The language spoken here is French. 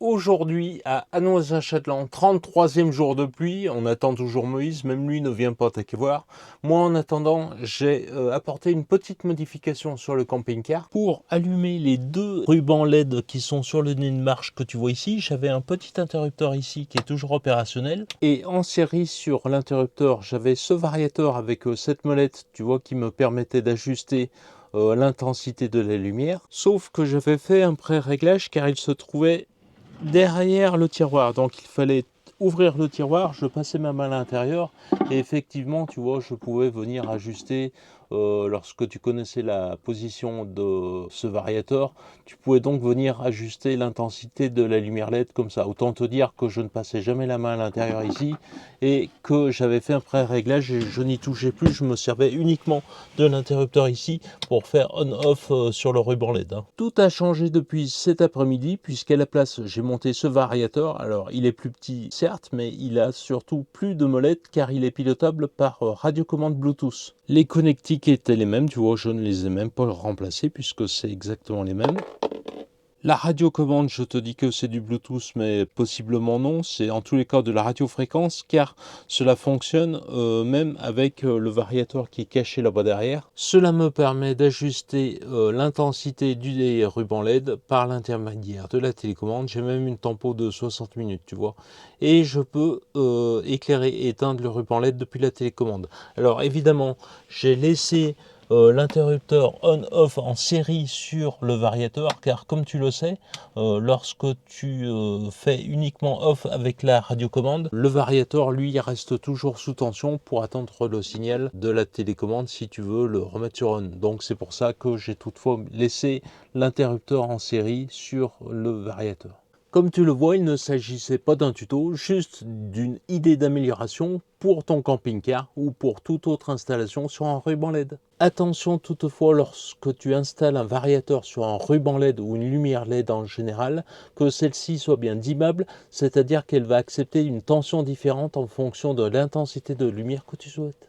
Aujourd'hui, à Annonay-Châtelain, 33e jour de pluie, on attend toujours Moïse, même lui ne vient pas attaquer voir. Moi, en attendant, j'ai apporté une petite modification sur le camping-car. Pour allumer les deux rubans LED qui sont sur le nez de marche que tu vois ici, j'avais un petit interrupteur ici qui est toujours opérationnel. Et en série sur l'interrupteur, j'avais ce variateur avec cette molette, tu vois, qui me permettait d'ajuster l'intensité de la lumière. Sauf que j'avais fait un pré-réglage car il se trouvait derrière le tiroir, donc il fallait ouvrir le tiroir, je passais ma main à l'intérieur et effectivement tu vois je pouvais venir ajuster lorsque tu connaissais la position de ce variateur, tu pouvais donc venir ajuster l'intensité de la lumière LED comme ça. Autant te dire que je ne passais jamais la main à l'intérieur ici et que j'avais fait un pré-réglage et je n'y touchais plus, je me servais uniquement de l'interrupteur ici pour faire on-off sur le ruban LED. Tout a changé depuis cet après-midi puisqu'à la place j'ai monté ce variateur. Alors il est plus petit certes, mais il a surtout plus de molettes car il est pilotable par radiocommande Bluetooth. Les connectiques étaient les mêmes, tu vois, je ne les ai même pas remplacés puisque c'est exactement les mêmes. La radiocommande, je te dis que c'est du Bluetooth, mais possiblement non. C'est en tous les cas de la radiofréquence, car cela fonctionne même avec le variateur qui est caché là-bas derrière. Cela me permet d'ajuster l'intensité du ruban LED par l'intermédiaire de la télécommande. J'ai même une tempo de 60 minutes, tu vois. Et je peux éclairer et éteindre le ruban LED depuis la télécommande. Alors évidemment, j'ai laissé l'interrupteur on-off en série sur le variateur car comme tu le sais, lorsque tu fais uniquement off avec la radiocommande, le variateur lui reste toujours sous tension pour attendre le signal de la télécommande si tu veux le remettre sur on. Donc c'est pour ça que j'ai toutefois laissé l'interrupteur en série sur le variateur. Comme tu le vois, il ne s'agissait pas d'un tuto, juste d'une idée d'amélioration pour ton camping-car ou pour toute autre installation sur un ruban LED. Attention toutefois lorsque tu installes un variateur sur un ruban LED ou une lumière LED en général, que celle-ci soit bien dimmable, c'est-à-dire qu'elle va accepter une tension différente en fonction de l'intensité de lumière que tu souhaites.